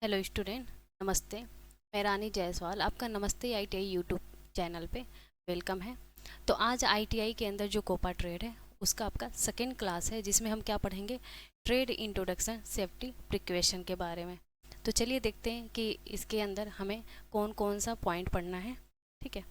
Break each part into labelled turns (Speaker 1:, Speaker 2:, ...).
Speaker 1: Hello student, नमस्ते। मैं रानी जायसवाल आपका नमस्ते आईटीआई यूट्यूब चैनल पे वेलकम है। तो आज आईटीआई के अंदर जो कोपा ट्रेड है उसका आपका सेकेंड क्लास है, जिसमें हम क्या पढ़ेंगे, ट्रेड इंट्रोडक्शन सेफ्टी प्रिकॉशन के बारे में। तो चलिए देखते हैं कि इसके अंदर हमें कौन कौन सा पॉइंट पढ़ना है। ठीक है,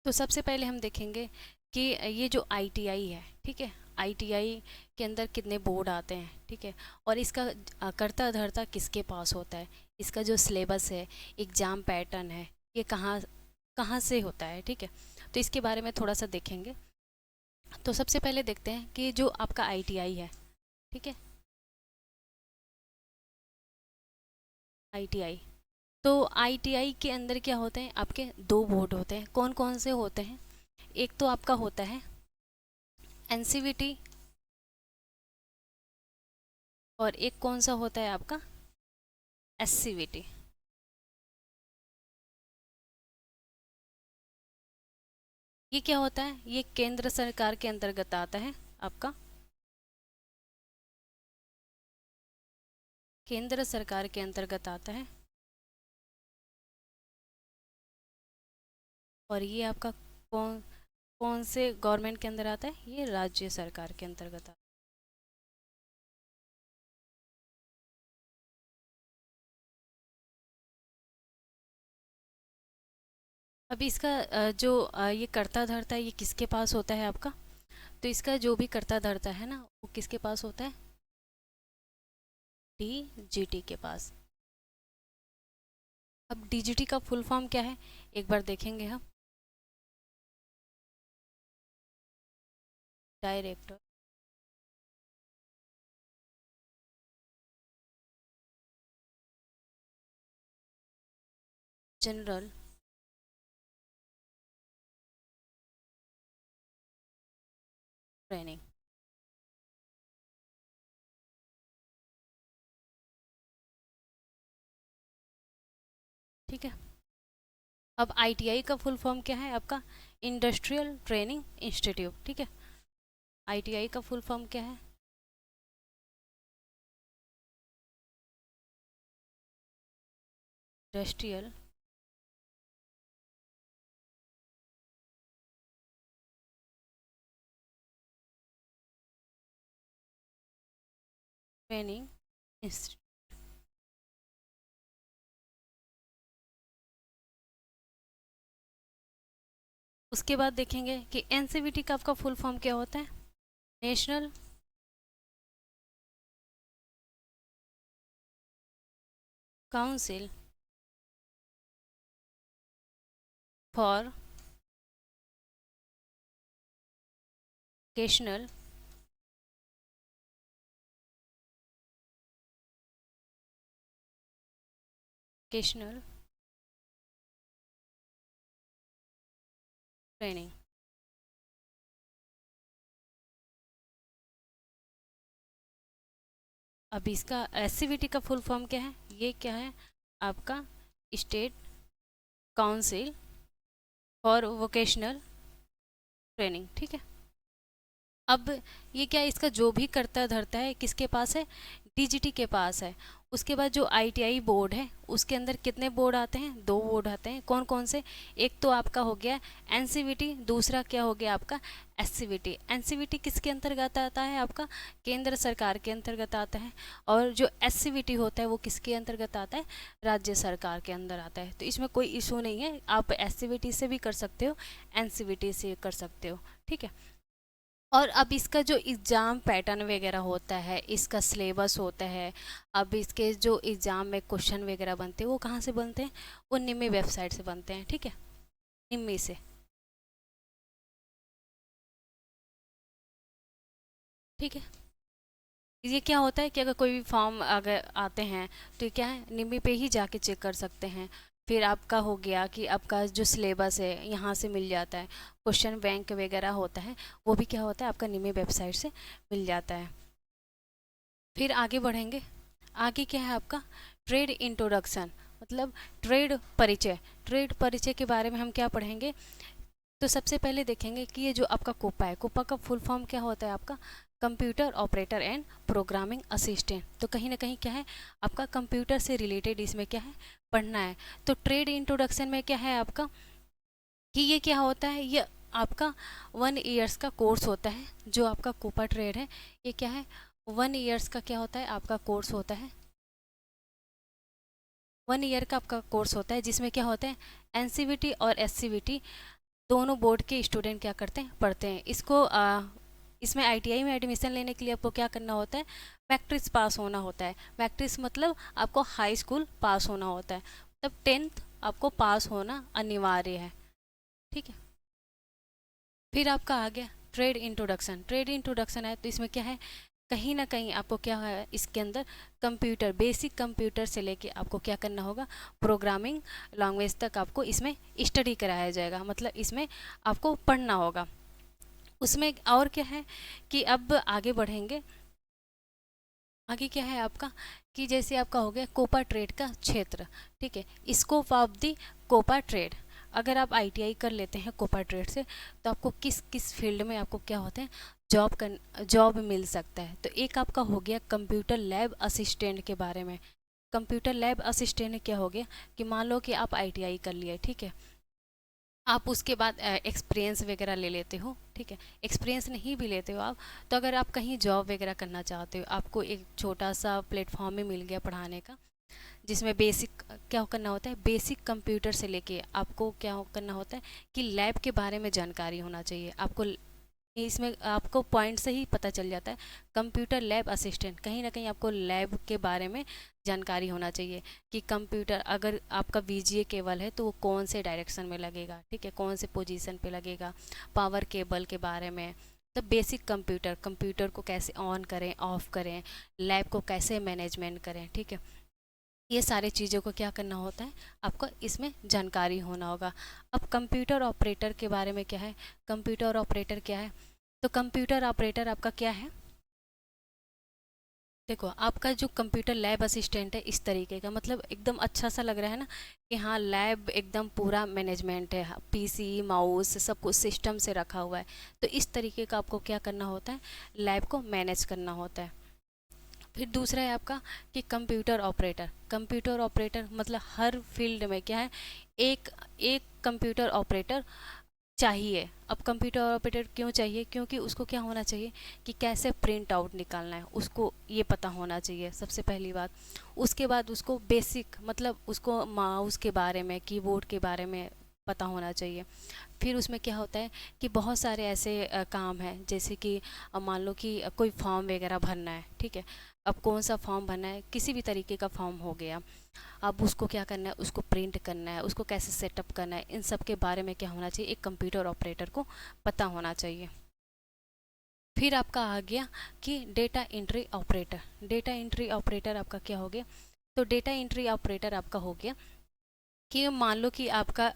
Speaker 1: तो सबसे पहले हम देखेंगे कि ये जो आईटीआई है, ठीक है, आईटीआई के अंदर कितने बोर्ड आते हैं, ठीक है, और इसका कर्ता धर्ता किसके पास होता है, इसका जो सिलेबस है, एग्ज़ाम पैटर्न है, ये कहाँ कहाँ से होता है। ठीक है, तो इसके बारे में थोड़ा सा देखेंगे। तो सबसे पहले देखते हैं कि जो आपका आईटीआई है, ठीक है, आईटीआई, तो आईटीआई के अंदर क्या होते हैं, आपके दो बोर्ड होते हैं। कौन कौन से होते हैं? एक तो आपका होता है एनसीवीटी, और एक कौन सा होता है आपका एससीवीटी। ये क्या होता है? ये केंद्र सरकार के अंतर्गत आता है आपका, केंद्र सरकार के अंतर्गत आता है। और ये आपका कौन कौन से गवर्नमेंट के अंदर आता है? ये राज्य सरकार के अंतर्गत आता है। अभी इसका जो ये कर्ता धर्ता है, ये किसके पास होता है आपका? तो इसका जो भी कर्ता धर्ता है ना, वो किसके पास होता है? डीजीटी के पास। अब डीजीटी का फुल फॉर्म क्या है, एक बार देखेंगे हम। Director general training. ठीक है, अब आईटीआई का फुल फॉर्म क्या है आपका? Industrial training institute. ठीक है, आईटीआई का फुल फॉर्म क्या है? Industrial training institute. उसके बाद देखेंगे कि एनसीवीटी का आपका फुल फॉर्म क्या होता है? National council for vocational vocational training. अब इसका एससीवीटी का फुल फॉर्म क्या है? ये क्या है आपका? State council for vocational training. ठीक है, अब ये क्या, इसका जो भी कर्ता धरता है किसके पास है? डीजीटी के पास है। उसके बाद जो आईटीआई बोर्ड है, उसके अंदर कितने बोर्ड आते हैं? दो बोर्ड आते हैं। कौन कौन से? एक तो आपका हो गया एनसीवीटी, दूसरा क्या हो गया आपका एससीवीटी। एनसीवीटी किसके अंतर्गत आता है आपका? केंद्र सरकार के अंतर्गत आता है। और जो एससीवीटी होता है वो किसके अंतर्गत आता है? राज्य सरकार के अंदर आता है। तो इसमें कोई इशू नहीं है, आप एससीवीटी से भी कर सकते हो, एनसीवीटी से कर सकते हो। ठीक है, और अब इसका जो एग्ज़ाम पैटर्न वगैरह होता है, इसका सिलेबस होता है, अब इसके जो एग्ज़ाम में क्वेश्चन वगैरह बनते हैं वो कहाँ से बनते हैं? वो निम्मी वेबसाइट से बनते हैं। ठीक है, निम्मी से। ठीक है, ये क्या होता है कि अगर कोई भी फॉर्म अगर आते हैं तो ये क्या है, निम्मी पे ही जाके चेक कर सकते हैं। फिर आपका हो गया कि आपका जो सिलेबस है यहाँ से मिल जाता है, क्वेश्चन बैंक वगैरह होता है वो भी क्या होता है आपका निम्मी वेबसाइट से मिल जाता है। फिर आगे बढ़ेंगे। आगे क्या है आपका? ट्रेड इंट्रोडक्शन, मतलब ट्रेड परिचय। ट्रेड परिचय के बारे में हम क्या पढ़ेंगे? तो सबसे पहले देखेंगे कि ये जो आपका कोपा है, कोपा का फुल फॉर्म क्या होता है आपका? Computer operator and programming assistant. तो कहीं ना कहीं क्या है आपका कंप्यूटर से रिलेटेड इसमें क्या है पढ़ना है। तो ट्रेड इंट्रोडक्शन में क्या है आपका कि ये क्या होता है, ये आपका 1 ईयर्स का कोर्स होता है। जो आपका कोपा ट्रेड है ये क्या है 1 ईयर्स का क्या होता है आपका कोर्स होता है। 1 ईयर का आपका कोर्स होता है जिसमें क्या होता है एनसीवीटी और एससीवीटी दोनों बोर्ड के स्टूडेंट क्या करते हैं पढ़ते हैं। इसको इसमें आईटीआई में एडमिशन लेने के लिए आपको क्या करना होता है मैट्रिक्स पास होना होता है। मैट्रिक्स मतलब आपको हाई स्कूल पास होना होता है, तब 10th आपको पास होना अनिवार्य है, ठीक है। फिर आपका आ गया ट्रेड इंट्रोडक्शन। ट्रेड इंट्रोडक्शन है तो इसमें क्या है कहीं ना कहीं आपको क्या है इसके अंदर कंप्यूटर बेसिक कंप्यूटर से लेके आपको क्या करना होगा प्रोग्रामिंग लैंग्वेज तक आपको इसमें स्टडी कराया जाएगा, मतलब इसमें आपको पढ़ना होगा। उसमें और क्या है कि अब आगे बढ़ेंगे। आगे क्या है आपका कि जैसे आपका हो गया कोपा ट्रेड का क्षेत्र, ठीक है, scope of the COPA trade. अगर आप आईटीआई कर लेते हैं कोपा ट्रेड से तो आपको किस किस फील्ड में आपको क्या होते हैं जॉब मिल सकता है। तो एक आपका हो गया कंप्यूटर लैब असिस्टेंट के बारे में। कंप्यूटर लैब असिस्टेंट क्या हो गया कि मान लो कि आप आईटीआई कर लिए, ठीक है, आप उसके बाद एक्सपीरियंस वगैरह ले लेते हो, ठीक है। एक्सपीरियंस नहीं भी लेते हो आप तो अगर आप कहीं जॉब वगैरह करना चाहते हो आपको एक छोटा सा प्लेटफॉर्म में मिल गया पढ़ाने का जिसमें बेसिक क्या करना होता है बेसिक कंप्यूटर से लेके आपको क्या करना होता है कि लैब के बारे में जानकारी होना चाहिए आपको। इसमें आपको पॉइंट से ही पता चल जाता है कंप्यूटर लैब असिस्टेंट, कहीं ना कहीं आपको लैब के बारे में जानकारी होना चाहिए कि कंप्यूटर अगर आपका वीजीए केबल है तो वो कौन से डायरेक्शन में लगेगा, ठीक है, कौन से पोजीशन पे लगेगा, पावर केबल के बारे में। तो बेसिक कंप्यूटर को कैसे ऑन करें ऑफ करें, लैब को कैसे मैनेजमेंट करें, ठीक है, ये सारे चीज़ों को क्या करना होता है आपको इसमें जानकारी होना होगा। अब कंप्यूटर ऑपरेटर के बारे में क्या है, कंप्यूटर ऑपरेटर क्या है, तो कंप्यूटर ऑपरेटर आपका क्या है, देखो आपका जो कंप्यूटर लैब असिस्टेंट है इस तरीके का, मतलब एकदम अच्छा सा लग रहा है ना कि हाँ लैब एकदम पूरा मैनेजमेंट है, पीसी माउस सब कुछ सिस्टम से रखा हुआ है। तो इस तरीके का आपको क्या करना होता है लैब को मैनेज करना होता है। फिर दूसरा है आपका कि कंप्यूटर ऑपरेटर मतलब हर फील्ड में क्या है एक एक कंप्यूटर ऑपरेटर चाहिए। अब कंप्यूटर ऑपरेटर क्यों चाहिए, क्योंकि उसको क्या होना चाहिए कि कैसे प्रिंट आउट निकालना है उसको ये पता होना चाहिए सबसे पहली बात। उसके बाद उसको बेसिक मतलब उसको माउस के बारे में कीबोर्ड के बारे में पता होना चाहिए। फिर उसमें क्या होता है कि बहुत सारे ऐसे काम हैं जैसे कि मान लो कि कोई फॉर्म वगैरह भरना है, ठीक है, अब कौन सा फॉर्म भरना है किसी भी तरीके का फॉर्म हो गया, अब उसको क्या करना है उसको प्रिंट करना है उसको कैसे सेटअप करना है, इन सब के बारे में क्या होना चाहिए एक कंप्यूटर ऑपरेटर को पता होना चाहिए। फिर आपका आ गया कि data entry operator. Data entry operator आपका क्या हो गया, तो डेटा एंट्री ऑपरेटर आपका हो गया कि मान लो कि आपका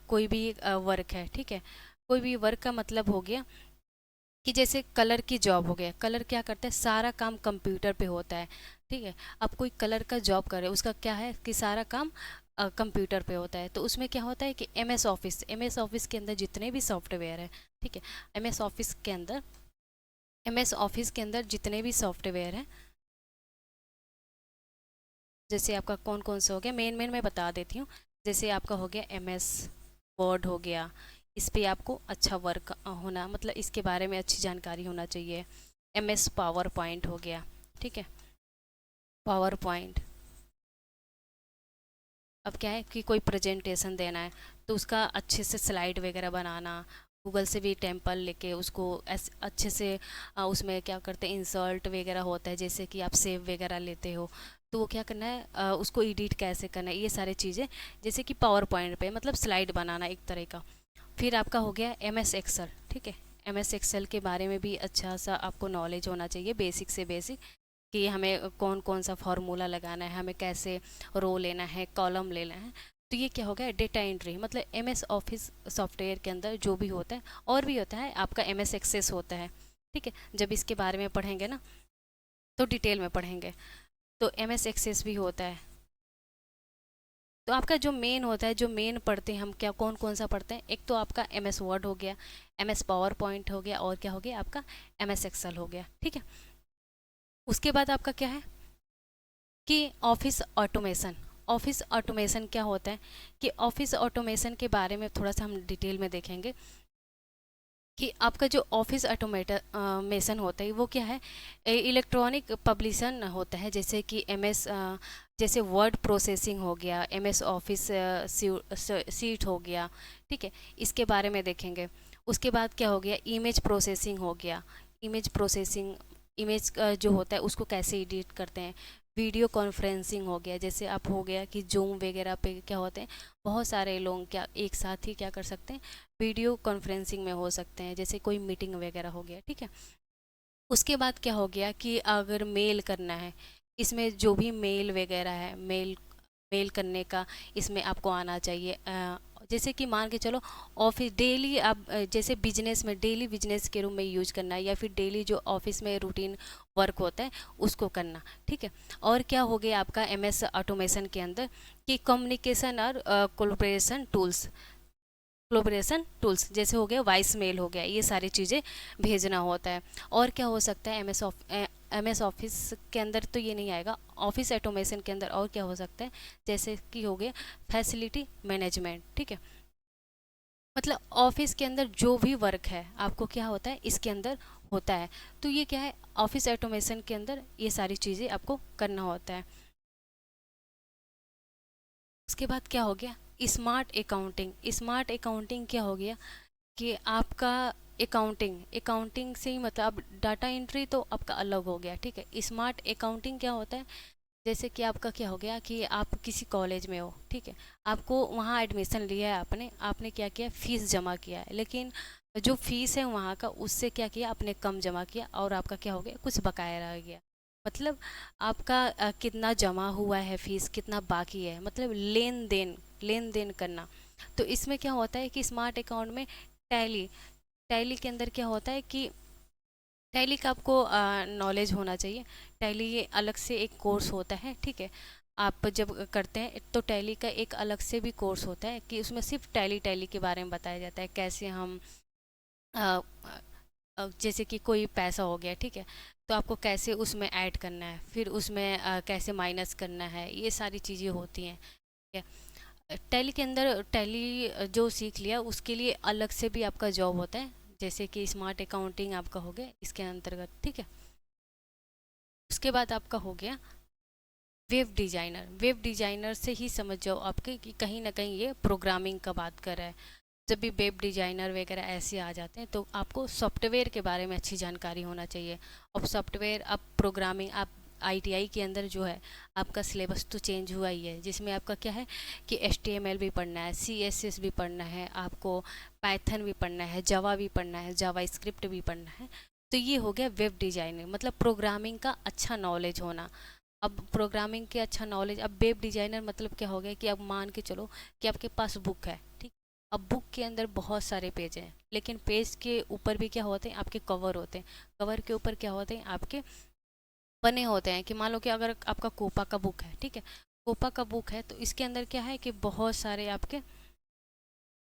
Speaker 1: कोई भी वर्क है, ठीक है, कोई भी वर्क का मतलब हो गया कि जैसे कलर की जॉब हो गया, कलर क्या करता है सारा काम कंप्यूटर पे होता है, ठीक है। अब कोई कलर का जॉब करे उसका क्या है कि सारा काम कंप्यूटर पे होता है। तो उसमें क्या होता है कि एमएस ऑफिस के अंदर जितने भी सॉफ्टवेयर है, ठीक है, एमएस ऑफिस के अंदर एमएस ऑफिस के अंदर जितने भी सॉफ्टवेयर हैं जैसे आपका कौन कौन सा हो गया मेन मैं बता देती हूँ। जैसे आपका हो गया एमएस वर्ड हो गया, इस पे आपको अच्छा वर्क होना मतलब इसके बारे में अच्छी जानकारी होना चाहिए। एमएस पावर पॉइंट हो गया, ठीक है, पावर पॉइंट। अब क्या है कि कोई प्रेजेंटेशन देना है तो उसका अच्छे से स्लाइड वगैरह बनाना, गूगल से भी टेम्पल लेके उसको अच्छे से उसमें क्या करते हैं इंसर्ट वगैरह होता है जैसे कि आप सेव वगैरह लेते हो तो वो क्या करना है उसको एडिट कैसे करना है, ये सारी चीज़ें जैसे कि पावर पॉइंट पे मतलब स्लाइड बनाना एक तरह का। फिर आपका हो गया एमएस एक्सेल, ठीक है, एमएस एक्सेल के बारे में भी अच्छा सा आपको नॉलेज होना चाहिए बेसिक से बेसिक कि हमें कौन कौन सा फार्मूला लगाना है, हमें कैसे रो लेना है कॉलम लेना है। तो ये क्या हो गया डेटा एंट्री मतलब एमएस ऑफिस सॉफ्टवेयर के अंदर जो भी होता है और भी होता है आपका एमएस एक्सेस होता है, ठीक है। जब इसके बारे में पढ़ेंगे ना तो डिटेल में पढ़ेंगे, तो एमएस एक्सेस भी होता है। तो आपका जो मेन होता है, जो मेन पढ़ते हैं हम, क्या कौन कौन सा पढ़ते हैं, एक तो आपका एम एस वर्ड हो गया, एम एस पावर पॉइंट हो गया, और क्या हो गया आपका एम एस एक्सेल हो गया, ठीक है। उसके बाद आपका क्या है कि ऑफिस ऑटोमेशन। ऑफिस ऑटोमेशन क्या होता है कि ऑफिस ऑटोमेशन के बारे में थोड़ा सा हम डिटेल में देखेंगे कि आपका जो ऑफिस ऑटोमेशन होता है वो क्या है, इलेक्ट्रॉनिक पब्लिशन होता है, जैसे कि एमएस, जैसे वर्ड प्रोसेसिंग हो गया, एमएस ऑफिस सीट हो गया, ठीक है, इसके बारे में देखेंगे। उसके बाद क्या हो गया, इमेज प्रोसेसिंग हो गया, इमेज प्रोसेसिंग, इमेज जो होता है उसको कैसे एडिट करते हैं। वीडियो कॉन्फ्रेंसिंग हो गया, जैसे आप हो गया कि जूम वगैरह पे क्या होते हैं, बहुत सारे लोग क्या एक साथ ही क्या कर सकते हैं, वीडियो कॉन्फ्रेंसिंग में हो सकते हैं, जैसे कोई मीटिंग वगैरह हो गया, ठीक है। उसके बाद क्या हो गया कि अगर मेल करना है, इसमें जो भी मेल वगैरह है, मेल मेल करने का इसमें आपको आना चाहिए। जैसे कि मान के चलो ऑफिस डेली आप जैसे बिजनेस में डेली बिजनेस के रूम में यूज करना है, या फिर डेली जो ऑफिस में रूटीन वर्क होता है उसको करना, ठीक है। और क्या हो गया आपका एमएस ऑटोमेशन के अंदर कि कम्युनिकेशन और कोलैबोरेशन टूल्स, कोलैबोरेशन टूल्स जैसे हो गया वॉइस मेल हो गया, ये सारी चीज़ें भेजना होता है। और क्या हो सकता है एमएस ऑफिस के अंदर तो ये नहीं आएगा, ऑफिस ऑटोमेशन के अंदर और क्या हो सकता है, जैसे कि हो गया फैसिलिटी मैनेजमेंट, ठीक है। मतलब ऑफिस के अंदर जो भी वर्क है आपको क्या होता है इसके अंदर होता है। तो ये क्या है, ऑफिस ऑटोमेशन के अंदर ये सारी चीज़ें आपको करना होता है। उसके बाद क्या हो गया, स्मार्ट अकाउंटिंग। स्मार्ट अकाउंटिंग क्या हो गया कि आपका अकाउंटिंग, अकाउंटिंग से ही मतलब अब डाटा एंट्री तो आपका अलग हो गया, ठीक है। स्मार्ट अकाउंटिंग क्या होता है, जैसे कि आपका क्या हो गया कि आप किसी कॉलेज में हो, ठीक है, आपको वहाँ एडमिशन लिया है, आपने आपने क्या किया, फीस जमा किया है, लेकिन जो फीस है वहाँ का उससे क्या किया आपने कम जमा किया, और आपका क्या हो गया कुछ बकाया रह गया। मतलब आपका कितना जमा हुआ है फीस, कितना बाकी है, मतलब लेन देन करना। तो इसमें क्या होता है कि स्मार्ट अकाउंट में टैली, टैली के अंदर क्या होता है कि टैली का आपको नॉलेज होना चाहिए। टैली ये अलग से एक कोर्स होता है, ठीक है। आप जब करते हैं तो टैली का एक अलग से भी कोर्स होता है कि उसमें सिर्फ टैली टैली के बारे में बताया जाता है, कैसे हम अ, जैसे कि कोई पैसा हो गया, ठीक है, तो आपको कैसे उसमें ऐड करना है, फिर उसमें कैसे माइनस करना है, ये सारी चीज़ें होती हैं, ठीक है। टैली के अंदर टैली जो सीख लिया उसके लिए अलग से भी आपका जॉब होता है, जैसे कि स्मार्ट अकाउंटिंग आपका हो गया इसके अंतर्गत, ठीक है। उसके बाद आपका हो गया वेब डिज़ाइनर। वेब डिज़ाइनर से ही समझ जाओ आपके कि कहीं ना कहीं ये प्रोग्रामिंग का बात कर रहा है। जब भी वेब डिज़ाइनर वगैरह ऐसे आ जाते हैं तो आपको सॉफ्टवेयर के बारे में अच्छी जानकारी होना चाहिए। अब सॉफ्टवेयर, अब प्रोग्रामिंग, आप आईटीआई के अंदर जो है आपका सिलेबस तो चेंज हुआ ही है, जिसमें आपका क्या है कि एचटीएमएल भी पढ़ना है, सीएसएस भी पढ़ना है, आपको पाइथन भी पढ़ना है, जावा भी पढ़ना है, जावा स्क्रिप्ट भी पढ़ना है। तो ये हो गया वेब डिज़ाइनिंग, मतलब प्रोग्रामिंग का अच्छा नॉलेज होना। अब प्रोग्रामिंग के अच्छा नॉलेज, अब वेब डिज़ाइनर मतलब क्या हो गया कि अब मान के चलो कि आपके पास बुक है, ठीक। अब बुक के अंदर बहुत सारे पेज हैं, लेकिन पेज के ऊपर भी क्या होते हैं आपके कवर होते हैं, कवर के ऊपर क्या होते हैं आपके बने होते हैं। कि मान लो कि अगर आपका कोपा का बुक है, ठीक है, कोपा का बुक है तो इसके अंदर क्या है कि बहुत सारे आपके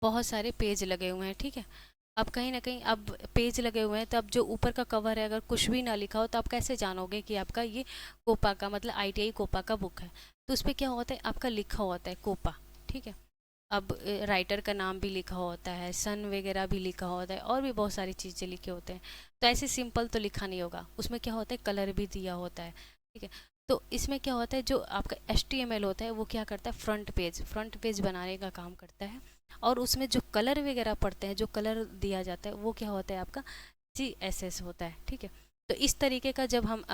Speaker 1: बहुत सारे पेज लगे हुए हैं, ठीक है। अब कहीं ना कहीं अब पेज लगे हुए हैं तो अब जो ऊपर का कवर है अगर कुछ भी ना लिखा हो तो आप कैसे जानोगे कि आपका ये कोपा का मतलब आईटीआई कोपा का बुक है। तो उस पर क्या होता है आपका लिखा होता है कोपा, ठीक है। अब राइटर का नाम भी लिखा होता है, सन वगैरह भी लिखा होता है, और भी बहुत सारी चीज़ें लिखे होते हैं। तो ऐसे सिंपल तो लिखा नहीं होगा, उसमें क्या होता है कलर भी दिया होता है, ठीक है। तो इसमें क्या होता है जो आपका एचटीएमएल होता है वो क्या करता है फ्रंट पेज बनाने का काम करता है। और उसमें जो कलर वगैरह पड़ते हैं, जो कलर दिया जाता है वो क्या होता है आपका सीएसएस होता है, ठीक है। तो इस तरीके का जब हम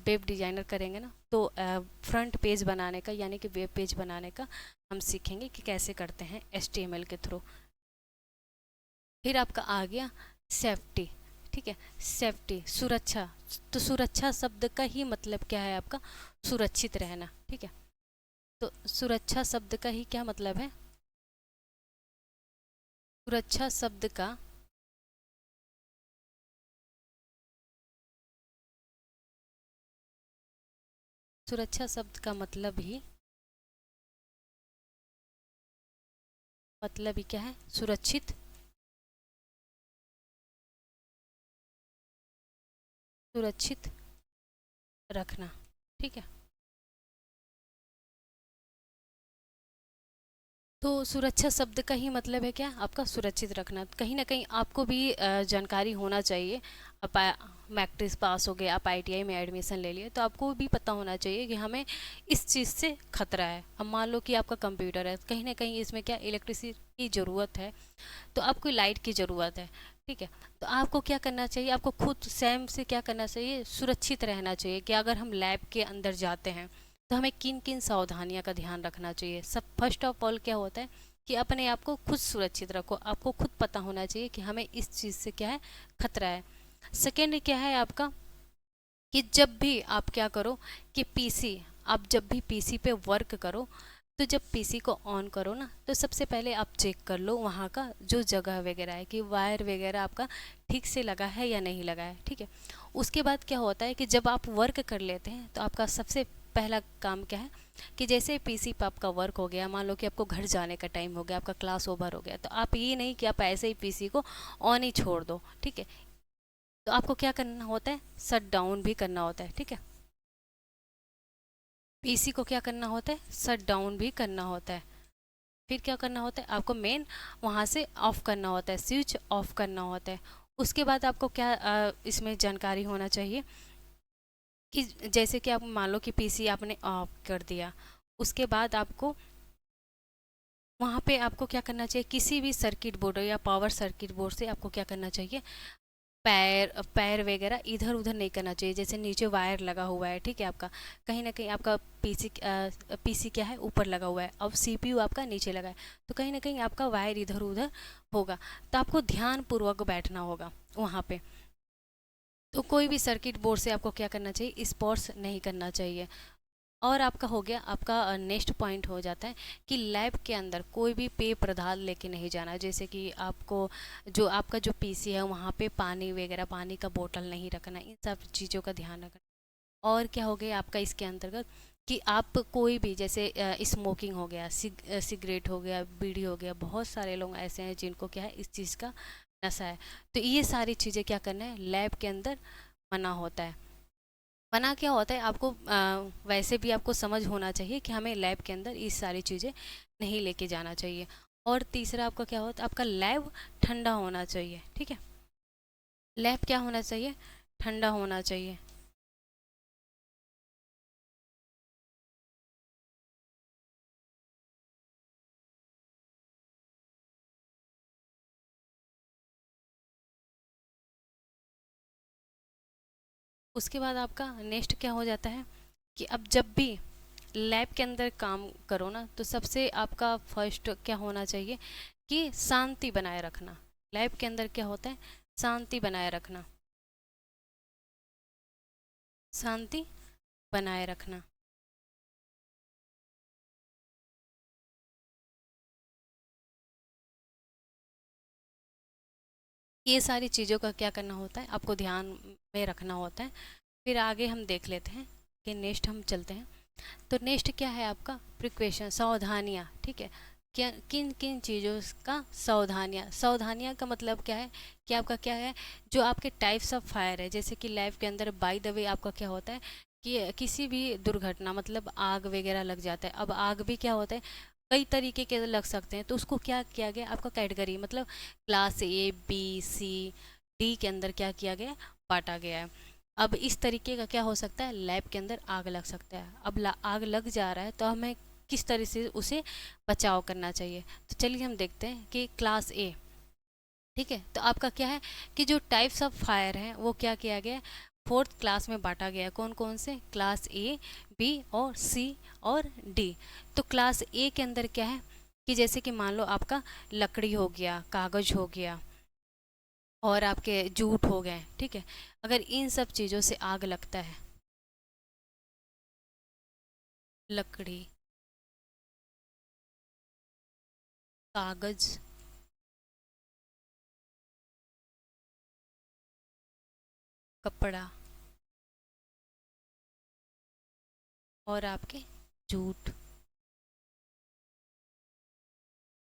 Speaker 1: वेब डिज़ाइनर करेंगे ना तो फ्रंट पेज बनाने का यानी कि वेब पेज बनाने का हम सीखेंगे कि कैसे करते हैं एचटीएमएल के थ्रू। फिर आपका आ गया सेफ्टी, ठीक है, सेफ्टी सुरक्षा। तो सुरक्षा शब्द का ही मतलब क्या है आपका सुरक्षित रहना, ठीक है। तो सुरक्षा शब्द का ही क्या मतलब है, सुरक्षा शब्द का सुरक्षा शब्द का मतलब ही मतलब ही क्या है, सुरक्षित, सुरक्षित रखना। ठीक है, तो सुरक्षा शब्द का ही मतलब है क्या, आपका सुरक्षित रखना। कहीं ना कहीं आपको भी जानकारी होना चाहिए। आप मैट्रिक्स पास हो गए, आप आईटीआई में एडमिशन ले लिए, तो आपको भी पता होना चाहिए कि हमें इस चीज़ से खतरा है। अब मान लो कि आपका कंप्यूटर है, कहीं ना कहीं इसमें क्या इलेक्ट्रिसिटी की ज़रूरत है, तो आपको लाइट की ज़रूरत है। ठीक है, तो आपको क्या करना चाहिए, आपको खुद स्वयं से क्या करना चाहिए, सुरक्षित रहना चाहिए कि अगर हम लैब के अंदर जाते हैं तो हमें किन किन सावधानियों का ध्यान रखना चाहिए। सब फर्स्ट ऑफ ऑल क्या होता है कि अपने आप को खुद सुरक्षित रखो, आपको खुद पता होना चाहिए कि हमें इस चीज़ से क्या है, खतरा है। सेकेंड क्या है आपका, कि जब भी आप क्या करो कि पीसी, आप जब भी पीसी पे वर्क करो, तो जब पीसी को ऑन करो ना, तो सबसे पहले आप चेक कर लो वहाँ का जो जगह वगैरह है कि वायर वगैरह आपका ठीक से लगा है या नहीं लगा है। ठीक है, उसके बाद क्या होता है कि जब आप वर्क कर लेते हैं तो आपका सबसे पहला काम क्या है कि जैसे पीसी पे आपका वर्क हो गया, मान लो कि आपको घर जाने का टाइम हो गया, आपका क्लास ओवर हो गया, तो आप ये नहीं कि आप ऐसे ही पीसी को ऑन ही छोड़ दो। ठीक है, तो आपको क्या करना होता है, शट डाउन भी करना होता है। ठीक है, पीसी को क्या करना होता है, शट डाउन भी करना होता है। फिर क्या करना होता है, आपको मेन वहाँ से ऑफ करना होता है, स्विच ऑफ करना होता है। उसके बाद आपको क्या इसमें जानकारी होना चाहिए कि जैसे कि आप मान लो कि पीसी आपने ऑफ कर दिया, उसके बाद आपको वहाँ पे आपको क्या करना चाहिए, किसी भी सर्किट बोर्ड या पावर सर्किट बोर्ड से आपको क्या करना चाहिए, पैर पैर वगैरह इधर उधर नहीं करना चाहिए। जैसे नीचे वायर लगा हुआ है, ठीक है, आपका कहीं ना कहीं आपका पीसी क्या है, ऊपर लगा हुआ है, अब सीपीयू आपका नीचे लगा है, तो कहीं ना कहीं आपका वायर इधर उधर होगा, तो आपको ध्यान पूर्वक बैठना होगा वहाँ पे। तो कोई भी सर्किट बोर्ड से आपको क्या करना चाहिए, स्पर्श नहीं करना चाहिए। और आपका हो गया, आपका नेक्स्ट पॉइंट हो जाता है कि लैब के अंदर कोई भी पेय पदार्थ लेके नहीं जाना। जैसे कि आपको जो आपका जो पीसी है वहाँ पे पानी वगैरह, पानी का बोतल नहीं रखना, इन सब चीज़ों का ध्यान रखना। और क्या हो गया आपका इसके अंतर्गत कि आप कोई भी जैसे स्मोकिंग हो गया, सिगरेट हो गया, बीड़ी हो गया, बहुत सारे लोग ऐसे हैं जिनको क्या है इस चीज़ का नशा है, तो ये सारी चीज़ें क्या करना है, लैब के अंदर मना होता है। मना क्या होता है, आपको वैसे भी आपको समझ होना चाहिए कि हमें लैब के अंदर ये सारी चीज़ें नहीं लेके जाना चाहिए। और तीसरा आपका क्या होता है, आपका लैब ठंडा होना चाहिए। ठीक है, लैब क्या होना चाहिए, ठंडा होना चाहिए। उसके बाद आपका नेक्स्ट क्या हो जाता है कि अब जब भी लैब के अंदर काम करो ना, तो सबसे आपका फर्स्ट क्या होना चाहिए कि शांति बनाए रखना। लैब के अंदर क्या होता है, शांति बनाए रखना, शांति बनाए रखना। ये सारी चीज़ों का क्या करना होता है, आपको ध्यान में रखना होता है। फिर आगे हम देख लेते हैं कि नेक्स्ट हम चलते हैं। तो नेक्स्ट क्या है आपका, प्रिकॉशन, सावधानियाँ। ठीक है, क्या किन किन चीज़ों का सावधानियाँ, सावधानियाँ का मतलब क्या है कि आपका क्या है, जो आपके टाइप्स ऑफ फायर है, जैसे कि लैब के अंदर बाय द वे आपका क्या होता है कि किसी भी दुर्घटना मतलब आग वगैरह लग जाता है। अब आग भी क्या होता है, कई तरीके के लग सकते हैं, तो उसको क्या किया गया आपका कैटेगरी मतलब class A B C D के अंदर क्या किया गया, बांटा गया है। अब इस तरीके का क्या हो सकता है, लैब के अंदर आग लग सकता है। अब आग लग जा रहा है तो हमें किस तरह से उसे बचाव करना चाहिए। तो चलिए हम देखते हैं कि क्लास ए, ठीक है, तो आपका क्या है कि जो टाइप्स ऑफ फायर हैं वो क्या किया गया है, फोर्थ क्लास में बांटा गया है। कौन कौन से, क्लास ए, बी और सी और डी। तो क्लास ए के अंदर क्या है कि जैसे कि मान लो आपका लकड़ी हो गया, कागज हो गया और आपके जूट हो गए, ठीक है, अगर इन सब चीज़ों से आग लगता है, लकड़ी, कागज, कपड़ा और आपके जूट,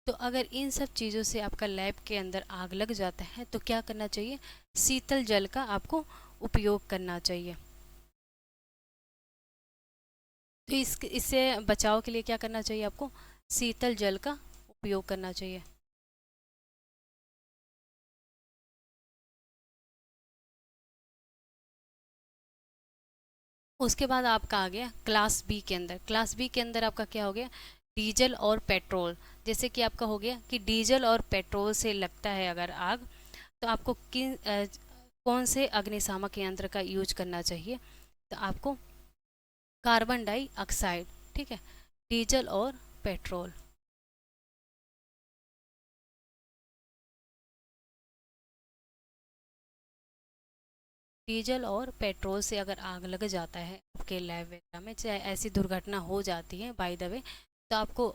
Speaker 1: तो अगर इन सब चीज़ों से आपका लैब के अंदर आग लग जाता है तो क्या करना चाहिए? शीतल जल का आपको उपयोग करना चाहिए। तो इससे बचाव के लिए क्या करना चाहिए आपको? शीतल जल का उपयोग करना चाहिए। उसके बाद आपका आ गया क्लास बी के अंदर। क्लास बी के अंदर आपका क्या हो गया? डीजल और पेट्रोल। जैसे कि आपका हो गया कि डीजल और पेट्रोल से लगता है अगर आग, तो आपको कौन से अग्निशामक यंत्र का यूज करना चाहिए? तो आपको कार्बन डाइऑक्साइड, ठीक है, डीजल और पेट्रोल। डीजल और पेट्रोल से अगर आग लग जाता है आपके लैब वगैरह में, चाहे ऐसी दुर्घटना हो जाती है बाय द वे, तो आपको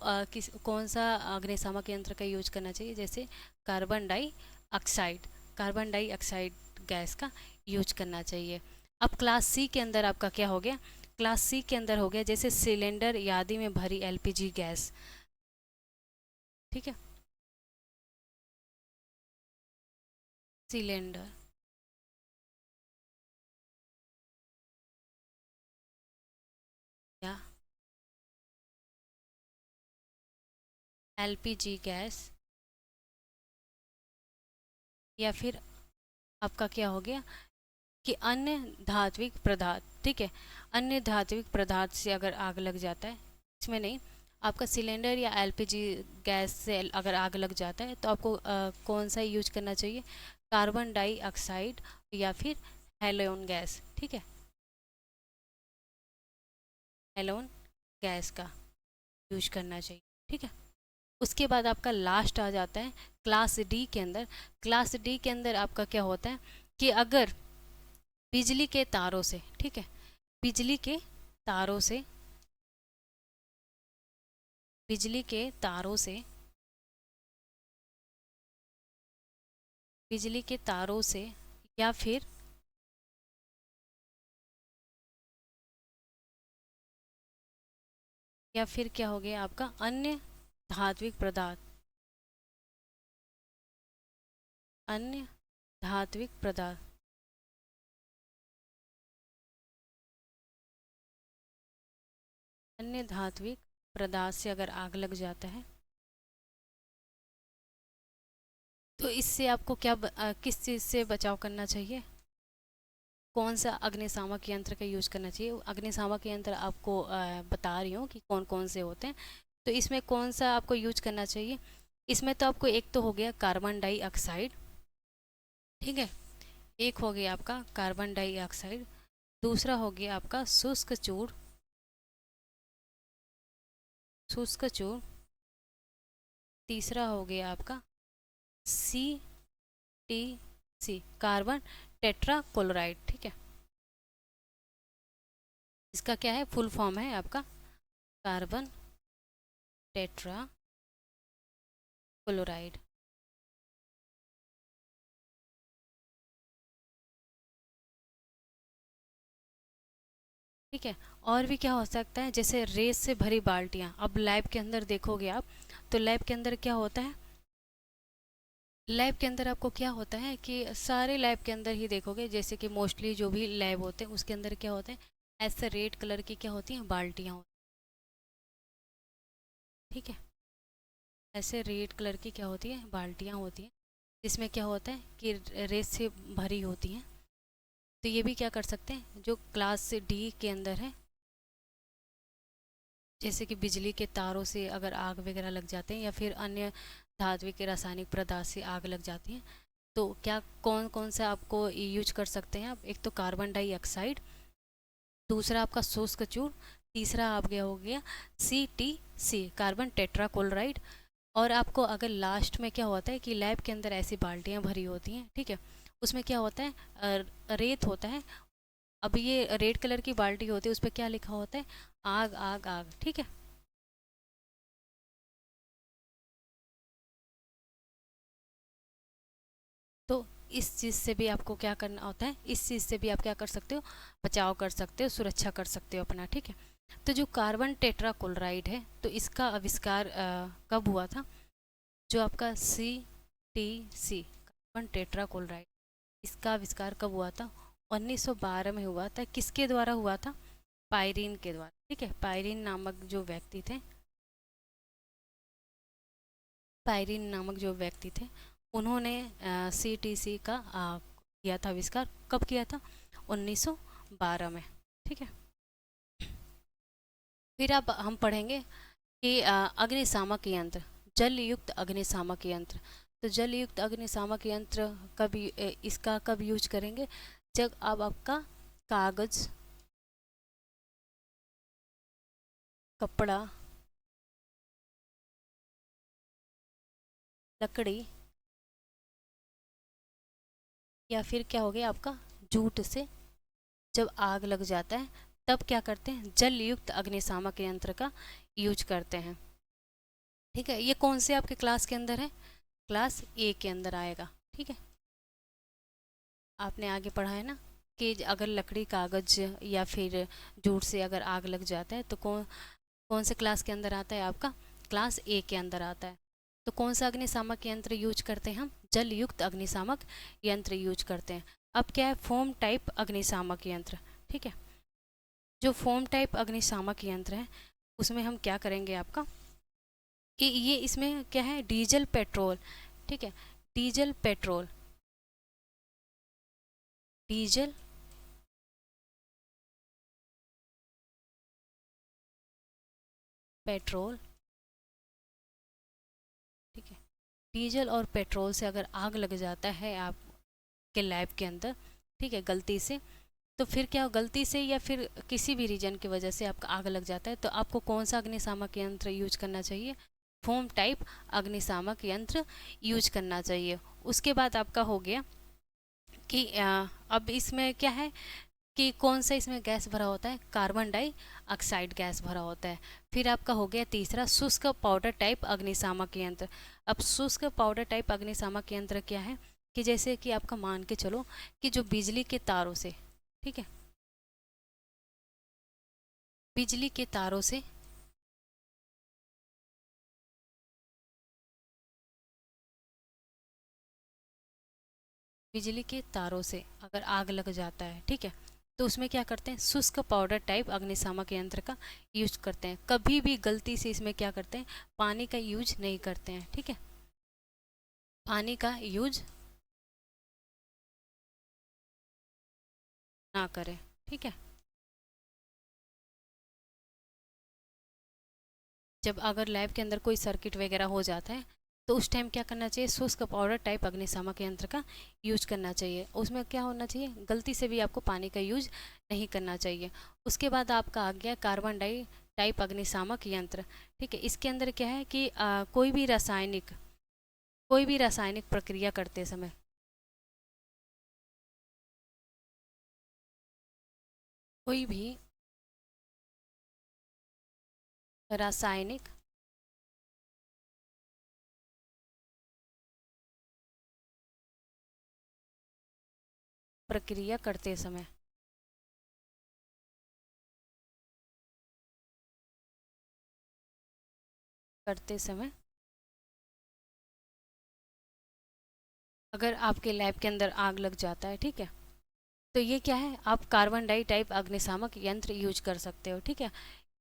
Speaker 1: कौन सा अग्निशामक यंत्र का यूज करना चाहिए? जैसे carbon dioxide, carbon dioxide gas का यूज करना चाहिए। अब क्लास सी के अंदर आपका क्या हो गया? क्लास सी के अंदर हो गया जैसे सिलेंडर आदि में भरी एलपीजी गैस, ठीक है, सिलेंडर या एलपीजी गैस, या फिर आपका क्या हो गया कि अन्य धात्विक पदार्थ, ठीक है, अन्य धात्विक पदार्थ से अगर आग लग जाता है, इसमें नहीं, आपका सिलेंडर या एलपीजी गैस से अगर आग लग जाता है तो आपको कौन सा यूज करना चाहिए? कार्बन डाइऑक्साइड या फिर हेलोन गैस, ठीक है, हेलोन गैस का यूज करना चाहिए, ठीक है। उसके बाद आपका लास्ट आ जाता है क्लास डी के अंदर। क्लास डी के अंदर आपका क्या होता है कि अगर बिजली के तारों से, ठीक है, बिजली के तारों से, बिजली के तारों से, बिजली के तारों से, या फिर क्या हो गया आपका अन्य धात्विक पदार्थ, अन्य धात्विक पदार्थ, अन्य धात्विक पदार्थ से अगर आग लग जाता है तो इससे आपको किस चीज़ से बचाव करना चाहिए? कौन सा अग्निशामक यंत्र का यूज करना चाहिए? अग्निशामक यंत्र आपको बता रही हूँ कि कौन कौन से होते हैं। तो इसमें कौन सा आपको यूज करना चाहिए? इसमें तो आपको एक तो हो गया कार्बन डाइऑक्साइड, ठीक है, एक हो गया आपका कार्बन डाइऑक्साइड, दूसरा हो गया आपका शुष्क चूर्ण, शुष्क चूर्ण, तीसरा हो गया आपका C T C, carbon tetrachloride, ठीक है, इसका क्या है फुल फॉर्म है आपका? Carbon tetrachloride. ठीक है। और भी क्या हो सकता है, जैसे रेत से भरी बाल्टियां। अब लैब के अंदर देखोगे आप, तो लैब के अंदर क्या होता है, लैब के अंदर आपको क्या होता है कि सारे लैब के अंदर ही देखोगे, जैसे कि मोस्टली जो भी लैब होते हैं उसके अंदर क्या होते हैं, ऐसे रेड कलर की क्या होती हैं, बाल्टियां होती हैं, ठीक है, ऐसे रेड कलर की क्या होती है, बाल्टियां होती हैं, जिसमें क्या होता है कि रेत से भरी होती हैं। तो ये भी क्या कर सकते हैं, जो क्लास डी के अंदर है, जैसे कि बिजली के तारों से अगर आग वगैरह लग जाते हैं या फिर अन्य धात्विक रासायनिक पदार्थ से आग लग जाती है, तो क्या कौन कौन सा आपको यूज कर सकते हैं आप? एक तो कार्बन डाइऑक्साइड, दूसरा आपका शुष्क चूर्ण, तीसरा आप गया हो गया CTC, कार्बन टेट्राक्लोराइड। और आपको अगर लास्ट में क्या होता है कि लैब के अंदर ऐसी बाल्टियां भरी होती हैं, ठीक है, उसमें क्या होता है, रेत होता है। अब ये रेड कलर की बाल्टी होती है, उस पर क्या लिखा होता है, आग आग आग, ठीक है। तो इस चीज़ से भी आपको क्या करना होता है, इस चीज़ से भी आप क्या कर सकते हो, बचाव कर सकते हो, सुरक्षा कर सकते हो अपना, ठीक है। तो जो कार्बन टेट्राक्लोराइड है, तो इसका आविष्कार कब हुआ था? जो आपका CTC कार्बन टेट्राक्लोराइड, इसका आविष्कार कब हुआ था? 1912 में हुआ था। किसके द्वारा हुआ था? पायरीन के द्वारा। ठीक है, पायरीन नामक जो व्यक्ति थे, पायरीन नामक जो व्यक्ति थे, उन्होंने CTC का किया था आविष्कार। कब किया था? 1912 में। ठीक है, फिर अब हम पढ़ेंगे कि अग्निशामक यंत्र, जल युक्त अग्निशामक यंत्र। तो जल युक्त अग्निशामक यंत्र इसका कब यूज करेंगे? जब अब आपका कागज, कपड़ा, लकड़ी, या फिर क्या हो गया आपका जूट से जब आग लग जाता है, तब क्या करते हैं? जल युक्त अग्निशामक यंत्र का यूज करते हैं। ठीक है, ये कौन से आपके क्लास के अंदर है? क्लास A के अंदर आएगा। ठीक है, आपने आगे पढ़ा है ना कि अगर लकड़ी, कागज या फिर जूट से अगर आग लग जाता है तो कौन कौन से क्लास के अंदर आता है? आपका क्लास A के अंदर आता है। तो कौन सा अग्निशामक यंत्र यूज करते हैं हम? जल युक्त अग्निशामक यंत्र यूज करते हैं। अब क्या है? फोम टाइप अग्निशामक यंत्र। ठीक है, जो फोम टाइप अग्निशामक यंत्र है उसमें हम क्या करेंगे आपका कि ये इसमें क्या है? Diesel petrol. ठीक है, डीजल पेट्रोल, डीजल पेट्रोल। ठीक है, डीजल और पेट्रोल से अगर आग लग जाता है आपके लैब के अंदर, ठीक है, गलती से, तो फिर क्या हो? गलती से या फिर किसी भी रीजन की वजह से आपका आग लग जाता है, तो आपको कौन सा अग्निशामक यंत्र यूज करना चाहिए? फोम टाइप अग्निशामक यंत्र यूज करना चाहिए। उसके बाद आपका हो गया कि अब इसमें क्या है कि कौन सा इसमें गैस भरा होता है? कार्बन डाई ऑक्साइड गैस भरा होता है। फिर आपका हो गया तीसरा, शुष्क पाउडर टाइप अग्निशामक यंत्र। अब शुष्क पाउडर टाइप अग्निशामक यंत्र क्या है कि जैसे कि आपका मान के चलो कि जो बिजली के तारों से, ठीक है, बिजली के तारों से बिजली के तारों से अगर आग लग जाता है, ठीक है, तो उसमें क्या करते हैं? शुष्क पाउडर टाइप अग्निशामक यंत्र का यूज करते हैं। कभी भी गलती से इसमें क्या करते हैं? पानी का यूज नहीं करते हैं। ठीक है, पानी का यूज ना करें। ठीक है, जब अगर लैब के अंदर कोई सर्किट वगैरह हो जाता है तो उस टाइम क्या करना चाहिए? शुष्क पाउडर टाइप अग्निशामक यंत्र का यूज करना चाहिए। उसमें क्या होना चाहिए? गलती से भी आपको पानी का यूज नहीं करना चाहिए। उसके बाद आपका आ गया कार्बन डाई टाइप अग्निशामक यंत्र। ठीक है, इसके अंदर क्या है कि कोई भी रासायनिक प्रक्रिया करते समय, कोई भी रासायनिक प्रक्रिया करते समय अगर आपके लैब के अंदर आग लग जाता है, ठीक है, तो ये क्या है? आप कार्बन डाई टाइप अग्निशामक यंत्र यूज कर सकते हो। ठीक है,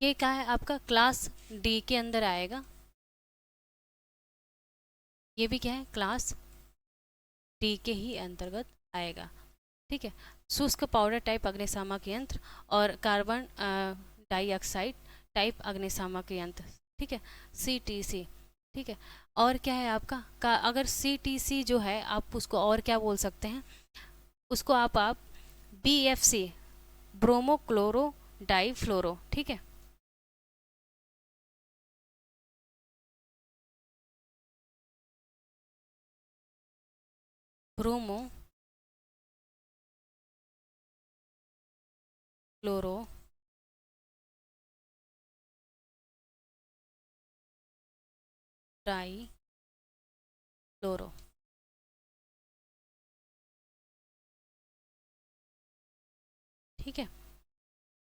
Speaker 1: ये क्या है? आपका क्लास D के अंदर आएगा। ये भी क्या है? क्लास D के ही अंतर्गत आएगा। ठीक है, शुष्क पाउडर टाइप अग्निशामक यंत्र और कार्बन डाइऑक्साइड टाइप अग्निशामक यंत्र। ठीक है, CTC। ठीक है, और क्या है आपका अगर CTC जो है आप उसको और क्या बोल सकते हैं? उसको आप BFC, ब्रोमो क्लोरो डाईफ्लोरो। ठीक है, ब्रोमो क्लोरो डाई फ्लोरो। ठीक है,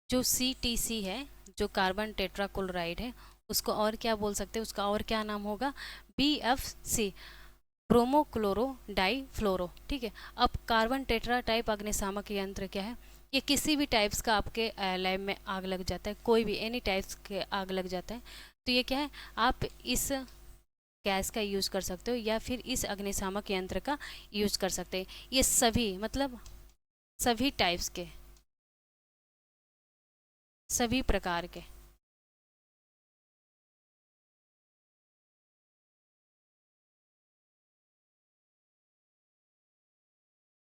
Speaker 1: जो CTC है, जो कार्बन टेट्राक्लोराइड है, उसको और क्या बोल सकते हैं, उसका और क्या नाम होगा, BFC, ब्रोमो क्लोरो डाई फ्लोरो। ठीक है। अब कार्बन टेट्रा टाइप अग्निशामक यंत्र क्या है, ये किसी भी टाइप्स का आपके लैब में आग लग जाता है, कोई भी एनी टाइप्स के आग लग जाता है, तो ये क्या है, आप इस गैस का यूज़ कर सकते हो या फिर इस अग्निशामक यंत्र का यूज़ कर सकते हैं। ये सभी मतलब सभी टाइप्स के, सभी प्रकार के।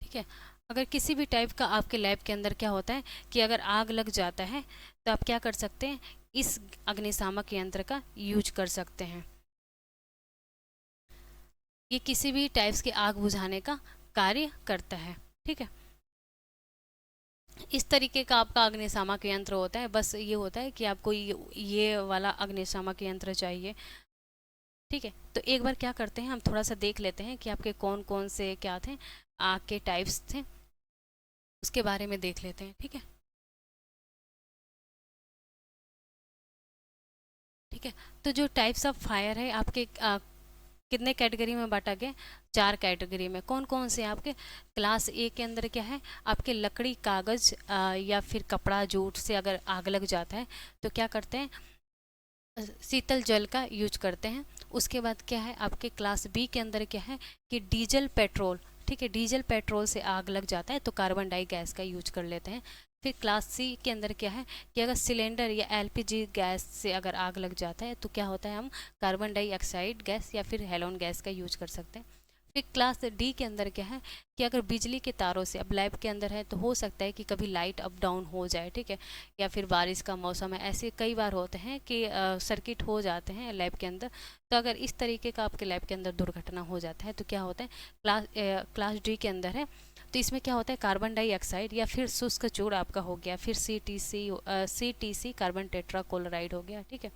Speaker 1: ठीक है। अगर किसी भी टाइप का आपके लैब के अंदर क्या होता है कि अगर आग लग जाता है तो आप क्या कर सकते हैं, इस अग्निशामक यंत्र का यूज कर सकते हैं। ये किसी भी टाइप्स की आग बुझाने का कार्य करता है। ठीक है। इस तरीके का आपका अग्निशामक यंत्र होता है। बस ये होता है कि आपको ये वाला अग्निशामक यंत्र चाहिए। ठीक है। तो एक बार क्या करते हैं, हम थोड़ा सा देख लेते हैं कि आपके कौन कौन से क्या थे, आग के टाइप्स थे, उसके बारे में देख लेते हैं। ठीक है। ठीक है। तो जो टाइप्स ऑफ फायर है आपके कितने कैटेगरी में बांटा गया, 4 कैटेगरी में। कौन कौन से आपके, क्लास ए के अंदर क्या है, आपके लकड़ी कागज या फिर कपड़ा जूट से अगर आग लग जाता है तो क्या करते हैं, शीतल जल का यूज करते हैं। उसके बाद क्या है आपके क्लास बी के अंदर क्या है कि डीजल पेट्रोल, ठीक है, डीजल पेट्रोल से आग लग जाता है तो कार्बन डाई गैस का यूज कर लेते हैं। फिर क्लास सी के अंदर क्या है कि अगर सिलेंडर या एलपीजी गैस से अगर आग लग जाता है तो क्या होता है, हम कार्बन डाइऑक्साइड गैस या फिर हेलोन गैस का यूज कर सकते हैं। फिर क्लास डी के अंदर क्या है कि अगर बिजली के तारों से, अब लैब के अंदर है तो हो सकता है कि कभी लाइट अप डाउन हो जाए, ठीक है, या फिर बारिश का मौसम है, ऐसे कई बार होते हैं कि सर्किट हो जाते हैं लैब के अंदर। तो अगर इस तरीके का आपके लैब के अंदर दुर्घटना हो जाता है तो क्या होता है, क्लास डी के अंदर है तो इसमें क्या होता है, कार्बन डाइऑक्साइड या फिर शुष्क चूड़ आपका हो गया, फिर CTC कार्बन टेट्राक्लोराइड हो गया। ठीक है।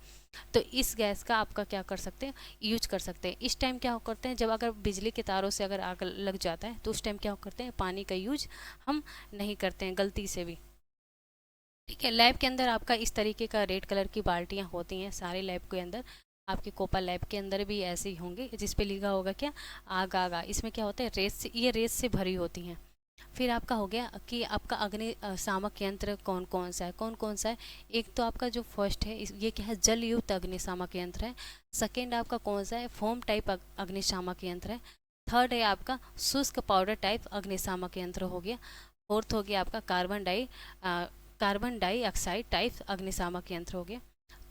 Speaker 1: तो इस गैस का आपका क्या कर सकते हैं, यूज कर सकते हैं। इस टाइम क्या करते हैं, जब अगर बिजली के तारों से अगर आग लग जाता है तो उस टाइम क्या करते हैं, पानी का यूज हम नहीं करते हैं गलती से भी। ठीक है। लैब के अंदर आपका इस तरीके का रेड कलर की बाल्टियाँ होती हैं सारे लैब के अंदर। आपके कोपा लैब के अंदर भी ऐसे ही होंगे जिस पे लिखा होगा क्या, आग आग आग। इसमें क्या होता है, रेत से, ये रेत से भरी होती हैं। फिर आपका हो गया कि आपका अग्नि शामक यंत्र कौन कौन सा है, कौन कौन सा है। एक तो आपका जो फर्स्ट है ये क्या है, जल युक्त अग्निशामक यंत्र है। सेकेंड आपका कौन सा है, फोम टाइप अग्निशामक यंत्र है। थर्ड है आपका शुष्क पाउडर टाइप अग्निशामक यंत्र हो गया। फोर्थ हो गया आपका कार्बन डाइऑक्साइड टाइप अग्निशामक यंत्र हो गया।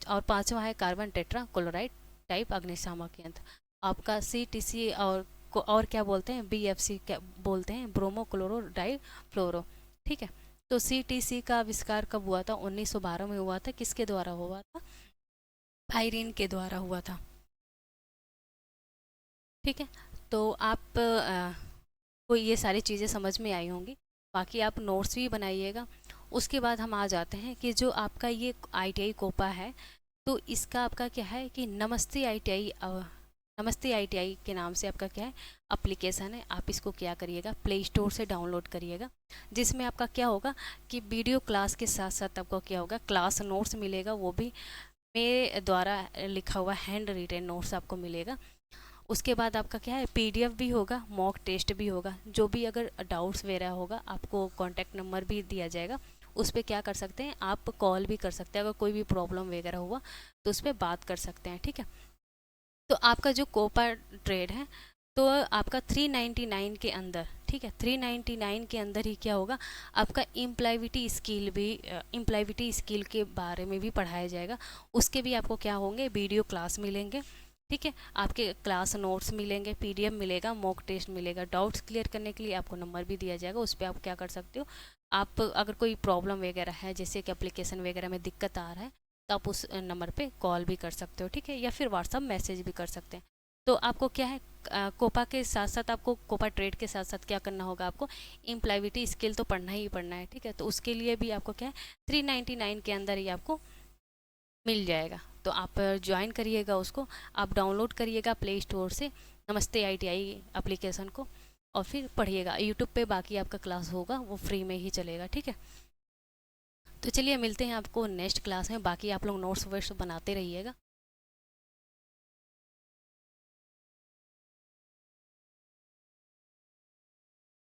Speaker 1: और पांचवा है कार्बन टेट्रा क्लोराइड टाइप अग्निशामक यंत्र। आपका CTC और क्या बोलते हैं, BFC क्या बोलते हैं, ब्रोमो क्लोरो डाई फ्लोरो। ठीक है। तो CTC का आविष्कार कब हुआ था, 1912 में हुआ था। किसके द्वारा हुआ था, आयरीन के द्वारा हुआ था। ठीक है। तो आप को ये सारी चीज़ें समझ में आई होंगी। बाकी आप नोट्स भी बनाइएगा। उसके बाद हम आ जाते हैं कि जो आपका ये ITI कोपा है तो इसका आपका क्या है कि नमस्ते ITI के नाम से आपका क्या है, एप्लीकेशन है। आप इसको क्या करिएगा, प्ले स्टोर से डाउनलोड करिएगा, जिसमें आपका क्या होगा कि वीडियो क्लास के साथ साथ आपको क्या होगा, क्लास नोट्स मिलेगा, वो भी मेरे द्वारा लिखा हुआ हैंड रिटेन नोट्स आपको मिलेगा। उसके बाद आपका क्या है, PDF भी होगा, मॉक टेस्ट भी होगा। जो भी अगर डाउट्स वगैरह होगा आपको कॉन्टैक्ट नंबर भी दिया जाएगा, उस पर क्या कर सकते हैं, आप कॉल भी कर सकते हैं। अगर कोई भी प्रॉब्लम वगैरह हुआ तो उस पर बात कर सकते हैं। ठीक है। तो आपका जो कोपा ट्रेड है तो आपका 399 के अंदर, ठीक है, 399 के अंदर ही क्या होगा, आपका इम्प्लाइविटी स्किल के बारे में भी पढ़ाया जाएगा। उसके भी आपको क्या होंगे, वीडियो क्लास मिलेंगे। ठीक है। आपके क्लास नोट्स मिलेंगे, PDF मिलेगा, मॉक टेस्ट मिलेगा। डाउट्स क्लियर करने के लिए आपको नंबर भी दिया जाएगा, उस पर आप क्या कर सकते हो, आप अगर कोई प्रॉब्लम वगैरह है जैसे कि एप्लीकेशन वगैरह में दिक्कत आ रहा है तो आप उस नंबर पे कॉल भी कर सकते हो। ठीक है। या फिर व्हाट्सअप मैसेज भी कर सकते हैं। तो आपको क्या है, कोपा के साथ साथ आपको कोपा ट्रेड के साथ साथ क्या करना होगा, आपको इम्प्लाइविटी स्किल तो पढ़ना ही पढ़ना है। ठीक है। तो उसके लिए भी आपको क्या है, 399 के अंदर ही आपको मिल जाएगा। तो आप ज्वाइन करिएगा उसको, आप डाउनलोड करिएगा प्ले स्टोर से नमस्ते ITI एप्लीकेशन को, और फिर पढ़िएगा यूट्यूब पे। बाकी आपका क्लास होगा वो फ्री में ही चलेगा। ठीक है। तो चलिए मिलते हैं आपको नेक्स्ट क्लास में। बाकी आप लोग नोट्स वोट्स बनाते रहिएगा।